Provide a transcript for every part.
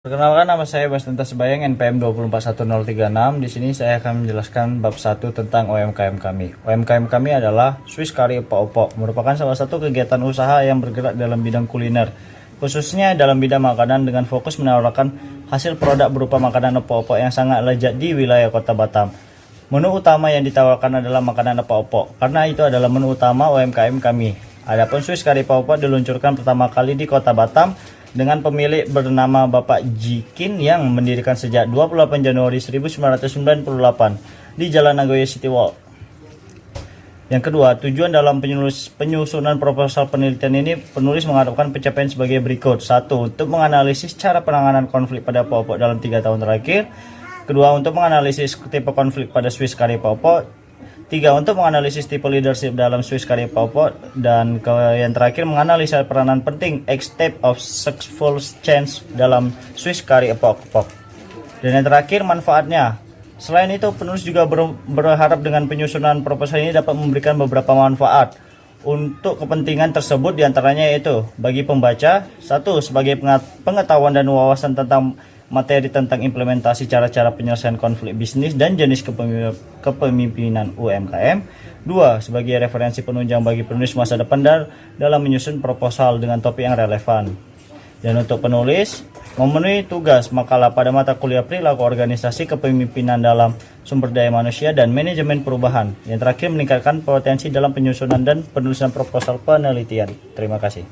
Perkenalkan, nama saya Bastanta Sebayang, NPM 241036. Di sini saya akan menjelaskan bab 1 tentang UMKM kami. UMKM kami adalah Swiss Curry Opok-Opok, merupakan salah satu kegiatan usaha yang bergerak dalam bidang kuliner, khususnya dalam bidang makanan dengan fokus menawarkan hasil produk berupa makanan opok-opok yang sangat lezat di wilayah Kota Batam. Menu utama yang ditawarkan adalah makanan opok-opok, karena itu adalah menu utama UMKM kami. Adapun Swiss Curry Opok-Opok diluncurkan pertama kali di Kota Batam dengan pemilik bernama Bapak Jikin yang mendirikan sejak 28 Januari 1998 di Jalan Nagoya City Walk. Yang kedua, tujuan dalam penyusunan proposal penelitian ini, penulis mengharapkan pencapaian sebagai berikut. 1. Untuk menganalisis cara penanganan konflik pada opok-opok dalam 3 tahun terakhir. Kedua, untuk menganalisis tipe konflik pada Swiss Curry Opok-Opok. 3. Untuk menganalisis tipe leadership dalam Swiss Curry Opok-Opok. Dan yang terakhir, menganalisa peranan penting step of successful change dalam Swiss Curry Opok-Opok. Dan yang terakhir, manfaatnya. Selain itu, penulis juga berharap dengan penyusunan proposal ini dapat memberikan beberapa manfaat untuk kepentingan tersebut, diantaranya yaitu bagi pembaca, 1. Sebagai pengetahuan dan wawasan tentang materi tentang implementasi cara-cara penyelesaian konflik bisnis dan jenis kepemimpinan UMKM. 2. Sebagai referensi penunjang bagi penulis masa depan dalam menyusun proposal dengan topik yang relevan. Dan untuk penulis, memenuhi tugas makalah pada mata kuliah perilaku organisasi, kepemimpinan dalam sumber daya manusia, dan manajemen perubahan. Yang terakhir, meningkatkan potensi dalam penyusunan dan penulisan proposal penelitian. Terima kasih.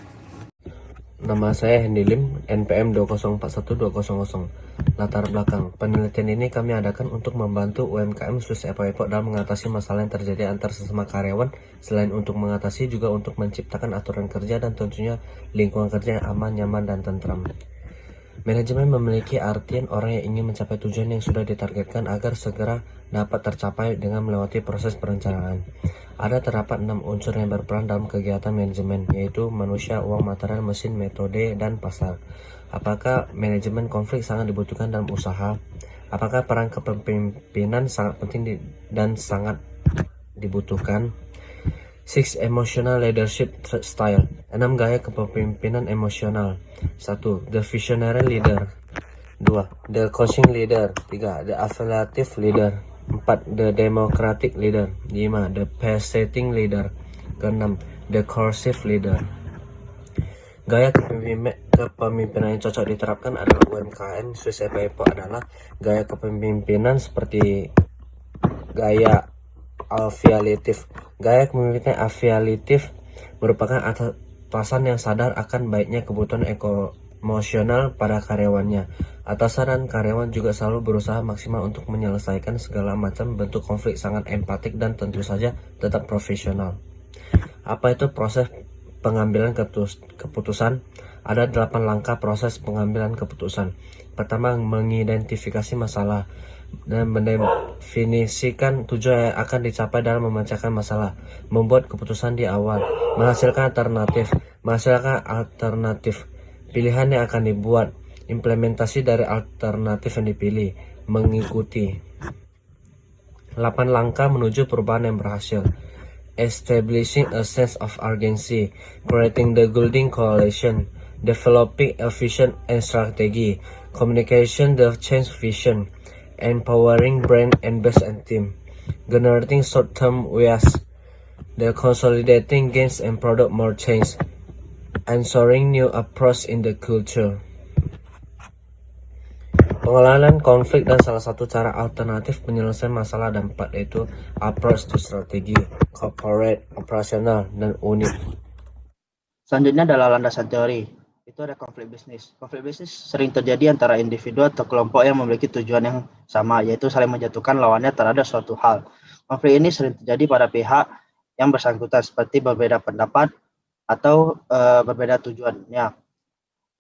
Nama saya Hendy Lim, NPM 2041200. Latar belakang penelitian ini kami adakan untuk membantu UMKM Swiss Epok-Epok dalam mengatasi masalah yang terjadi antar sesama karyawan. Selain untuk mengatasi, juga untuk menciptakan aturan kerja dan tentunya lingkungan kerja yang aman, nyaman, dan tentram. Manajemen memiliki artian orang yang ingin mencapai tujuan yang sudah ditargetkan agar segera dapat tercapai dengan melewati proses perencanaan. Ada terdapat 6 unsur yang berperan dalam kegiatan manajemen, yaitu manusia, uang, material, mesin, metode, dan pasar. Apakah manajemen konflik sangat dibutuhkan dalam usaha? Apakah peran kepemimpinan sangat penting dan sangat dibutuhkan? 6 Emotional Leadership Style. 6 gaya kepemimpinan emosional. 1. The Visionary Leader. 2. The Coaching Leader. 3. The Affiliative Leader. 4. The Democratic Leader. 5. The Pace-Setting Leader. Ke-6. The Coercive Leader. Gaya kepemimpinan yang cocok diterapkan adalah UMKM Swiss Epok-Epok adalah gaya kepemimpinan seperti gaya afiliatif. Gaya kepemimpinan afiliatif merupakan atasan yang sadar akan baiknya kebutuhan emosional pada karyawannya. Atasan dan karyawan juga selalu berusaha maksimal untuk menyelesaikan segala macam bentuk konflik, sangat empatik, dan tentu saja tetap profesional. Apa itu proses pengambilan keputusan? Ada 8 langkah proses pengambilan keputusan. Pertama, mengidentifikasi masalah dan mendefinisikan tujuan yang akan dicapai dalam memecahkan masalah. Membuat keputusan di awal. Menghasilkan alternatif pilihan yang akan dibuat. Implementasi dari alternatif yang dipilih. Mengikuti 8 langkah menuju perubahan yang berhasil. Establishing a sense of urgency, creating the golden coalition, developing a vision and strategy, communication the change vision, empowering brand and best and team, generating short-term wins, the consolidating gains and product more change, ensuring new approach in the culture. Pengelolaan konflik dan salah satu cara alternatif penyelesaian masalah dan 4 yaitu approach to strategi, corporate, operasional, dan unit. Selanjutnya adalah landasan teori. Itu ada konflik bisnis. Konflik bisnis sering terjadi antara individu atau kelompok yang memiliki tujuan yang sama, yaitu saling menjatuhkan lawannya terhadap suatu hal. Konflik ini sering terjadi pada pihak yang bersangkutan, seperti berbeda pendapat atau berbeda tujuannya.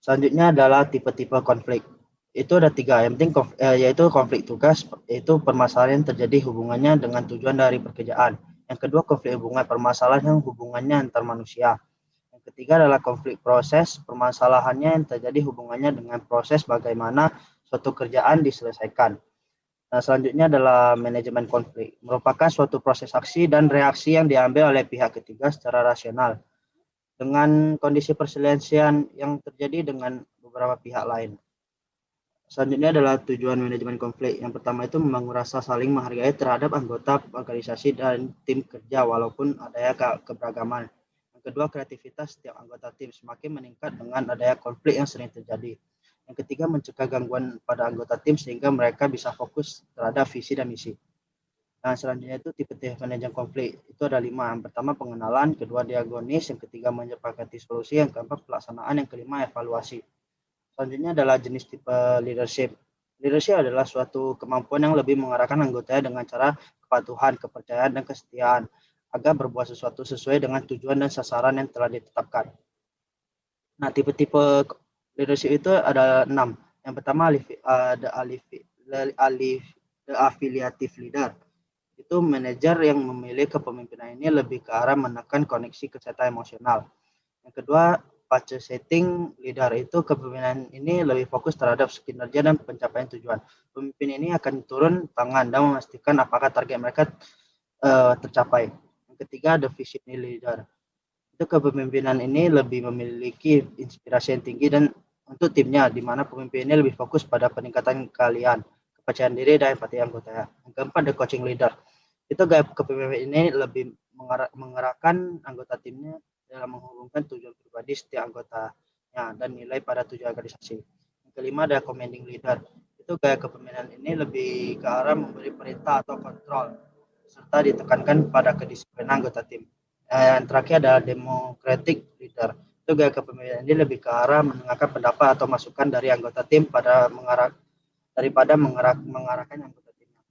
Selanjutnya adalah tipe-tipe konflik. Itu ada 3, yang penting yaitu konflik tugas, yaitu permasalahan yang terjadi hubungannya dengan tujuan dari pekerjaan. Yang kedua, konflik hubungan, permasalahan yang hubungannya antar manusia. Yang ketiga adalah konflik proses, permasalahannya yang terjadi hubungannya dengan proses bagaimana suatu kerjaan diselesaikan. Nah, selanjutnya adalah manajemen konflik, merupakan suatu proses aksi dan reaksi yang diambil oleh pihak ketiga secara rasional dengan kondisi perselisihan yang terjadi dengan beberapa pihak lain. Selanjutnya adalah tujuan manajemen konflik. Yang pertama itu membangun rasa saling menghargai terhadap anggota organisasi dan tim kerja walaupun adanya keberagaman. Yang kedua, kreativitas setiap anggota tim semakin meningkat dengan adanya konflik yang sering terjadi. Yang ketiga, mencegah gangguan pada anggota tim sehingga mereka bisa fokus terhadap visi dan misi. Nah, selanjutnya itu tipe-tipe manajemen konflik. Itu ada 5. Yang pertama pengenalan, kedua diagonis, yang ketiga menyepakati solusi, yang keempat pelaksanaan, yang kelima evaluasi. Selanjutnya adalah jenis tipe leadership. Leadership adalah suatu kemampuan yang lebih mengarahkan anggotanya dengan cara kepatuhan, kepercayaan, dan kesetiaan agar berbuat sesuatu sesuai dengan tujuan dan sasaran yang telah ditetapkan. Nah, tipe-tipe leadership itu ada 6. Yang pertama the affiliative leader. Itu manajer yang memilih kepemimpinan ini lebih ke arah menekan koneksi kesehatan emosional. Yang kedua, setting leader itu kepemimpinan ini lebih fokus terhadap kinerja dan pencapaian tujuan. Pemimpin ini akan turun tangan dan memastikan apakah target mereka tercapai. Yang ketiga, the vision leader. Itu kepemimpinan ini lebih memiliki inspirasi yang tinggi dan untuk timnya, di mana pemimpin ini lebih fokus pada peningkatan keahlian, kepercayaan diri, dan empati anggotanya. Yang keempat, the coaching leader. Itu gaya kepemimpinan ini lebih mengarahkan anggota timnya dalam menghubungkan tujuan pribadi setiap anggotanya dan nilai pada tujuan organisasi. Yang kelima ada commanding leader. Itu gaya kepemimpinan ini lebih ke arah memberi perintah atau kontrol serta ditekankan pada kedisiplinan anggota tim. Yang terakhir adalah democratic leader. Itu gaya kepemimpinan ini lebih ke arah mendengarkan pendapat atau masukan dari anggota tim daripada mengarahkan anggota timnya.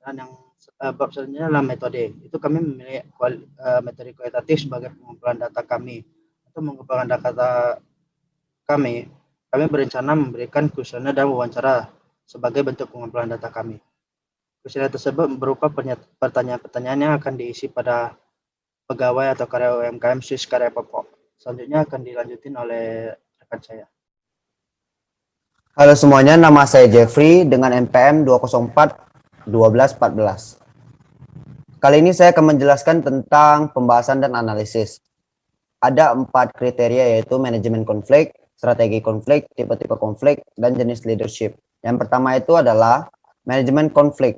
Dan yang bab selanjutnya adalah metode. Itu kami memilih metode kualitatif sebagai pengumpulan data kami. Untuk mengumpulkan data kami berencana memberikan kuesioner dan wawancara sebagai bentuk pengumpulan data kami. Kuesioner tersebut berupa pertanyaan-pertanyaan yang akan diisi pada pegawai atau karyawan UMKM Swiss Karya Pokok. Selanjutnya akan dilanjutin oleh rekan saya. Halo semuanya, nama saya Jeffrey dengan NPM 204-1214. Kali ini saya akan menjelaskan tentang pembahasan dan analisis. Ada 4 kriteria yaitu manajemen konflik, strategi konflik, tipe-tipe konflik, dan jenis leadership. Yang pertama itu adalah manajemen konflik.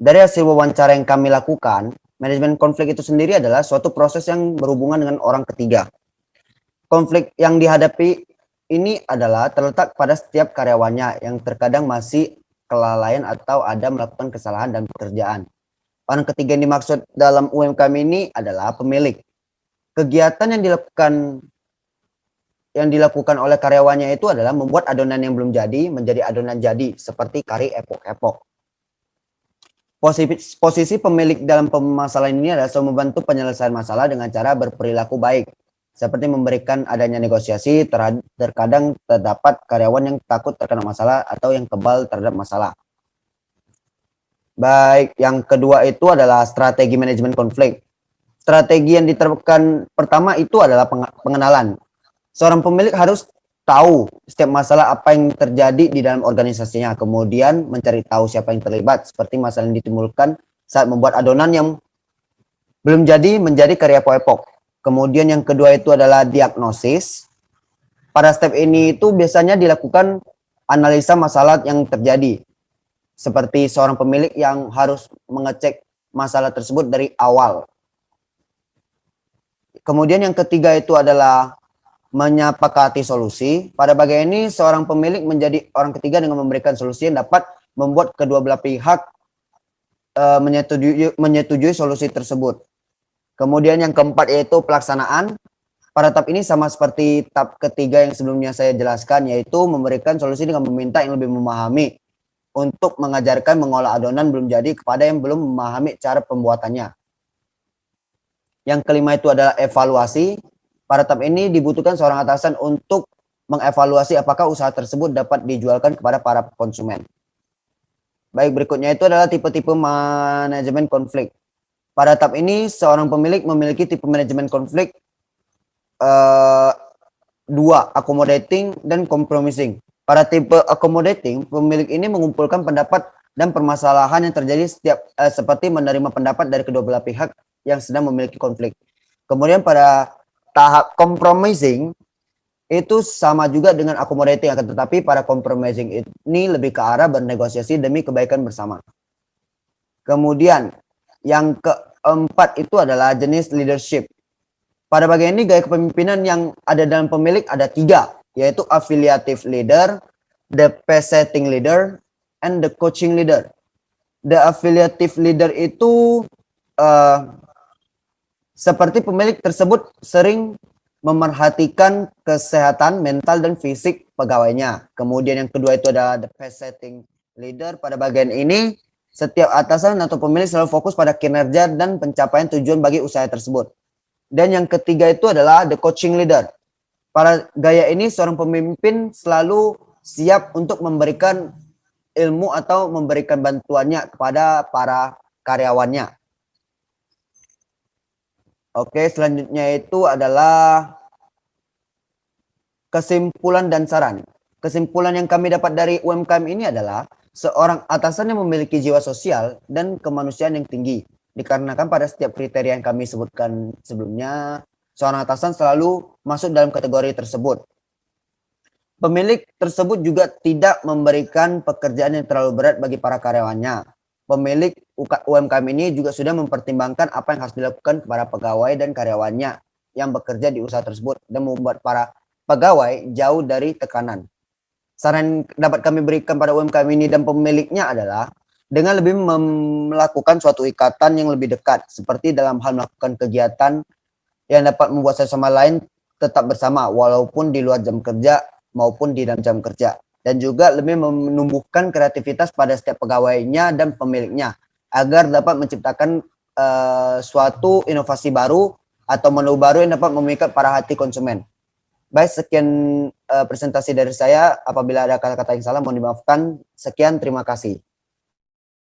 Dari hasil wawancara yang kami lakukan, manajemen konflik itu sendiri adalah suatu proses yang berhubungan dengan orang ketiga. Konflik yang dihadapi ini adalah terletak pada setiap karyawannya yang terkadang masih kelalaian atau ada melakukan kesalahan dalam pekerjaan. Orang ketiga yang dimaksud dalam UMKM ini adalah pemilik. Kegiatan yang dilakukan oleh karyawannya itu adalah membuat adonan yang belum jadi menjadi adonan jadi, seperti kari epok-epok. Posisi pemilik dalam permasalahan ini adalah membantu penyelesaian masalah dengan cara berperilaku baik, seperti memberikan adanya negosiasi. Terkadang terdapat karyawan yang takut terkena masalah atau yang kebal terhadap masalah. Baik, yang kedua itu adalah strategi manajemen konflik. Strategi yang diterapkan pertama itu adalah pengenalan. Seorang pemilik harus tahu setiap masalah apa yang terjadi di dalam organisasinya, kemudian mencari tahu siapa yang terlibat, seperti masalah yang ditimbulkan saat membuat adonan yang belum jadi menjadi karya epok-epok. Kemudian yang kedua itu adalah diagnosis. Pada step ini itu biasanya dilakukan analisa masalah yang terjadi, seperti seorang pemilik yang harus mengecek masalah tersebut dari awal. Kemudian yang ketiga itu adalah menyepakati solusi. Pada bagian ini seorang pemilik menjadi orang ketiga dengan memberikan solusi yang dapat membuat kedua belah pihak menyetujui solusi tersebut. Kemudian yang keempat yaitu pelaksanaan. Pada tahap ini sama seperti tahap ketiga yang sebelumnya saya jelaskan, yaitu memberikan solusi dengan meminta yang lebih memahami untuk mengajarkan mengolah adonan belum jadi kepada yang belum memahami cara pembuatannya. Yang kelima itu adalah evaluasi. Pada tahap ini dibutuhkan seorang atasan untuk mengevaluasi apakah usaha tersebut dapat dijualkan kepada para konsumen. Baik, berikutnya itu adalah tipe-tipe manajemen konflik. Pada tahap ini seorang pemilik memiliki tipe manajemen konflik 2, accommodating dan compromising. Pada tipe accommodating, pemilik ini mengumpulkan pendapat dan permasalahan yang terjadi seperti menerima pendapat dari kedua belah pihak yang sedang memiliki konflik. Kemudian pada tahap compromising, itu sama juga dengan accommodating, akan tetapi para compromising ini lebih ke arah bernegosiasi demi kebaikan bersama. Kemudian yang keempat itu adalah jenis leadership. Pada bagian ini gaya kepemimpinan yang ada dalam pemilik ada 3, yaitu affiliative leader, the pace setting leader, and the coaching leader. The affiliative leader itu seperti pemilik tersebut sering memerhatikan kesehatan mental dan fisik pegawainya. Kemudian yang kedua itu adalah the pace setting leader. Pada bagian ini, setiap atasan atau pemilik selalu fokus pada kinerja dan pencapaian tujuan bagi usaha tersebut. Dan yang ketiga itu adalah the coaching leader. Pada gaya ini, seorang pemimpin selalu siap untuk memberikan ilmu atau memberikan bantuannya kepada para karyawannya. Oke, selanjutnya itu adalah kesimpulan dan saran. Kesimpulan yang kami dapat dari UMKM ini adalah seorang atasan yang memiliki jiwa sosial dan kemanusiaan yang tinggi. Dikarenakan pada setiap kriteria yang kami sebutkan sebelumnya, seorang atasan selalu masuk dalam kategori tersebut. Pemilik tersebut juga tidak memberikan pekerjaan yang terlalu berat bagi para karyawannya. Pemilik UMKM ini juga sudah mempertimbangkan apa yang harus dilakukan kepada pegawai dan karyawannya yang bekerja di usaha tersebut dan membuat para pegawai jauh dari tekanan. Saran yang dapat kami berikan pada UMKM ini dan pemiliknya adalah dengan lebih melakukan suatu ikatan yang lebih dekat, seperti dalam hal melakukan kegiatan yang dapat membuat satu sama lain tetap bersama walaupun di luar jam kerja maupun di dalam jam kerja. Dan juga lebih menumbuhkan kreativitas pada setiap pegawainya dan pemiliknya agar dapat menciptakan suatu inovasi baru atau menu baru yang dapat memikat para hati konsumen. Baik, sekian presentasi dari saya. Apabila ada kata-kata yang salah mohon dimaafkan. Sekian, terima kasih.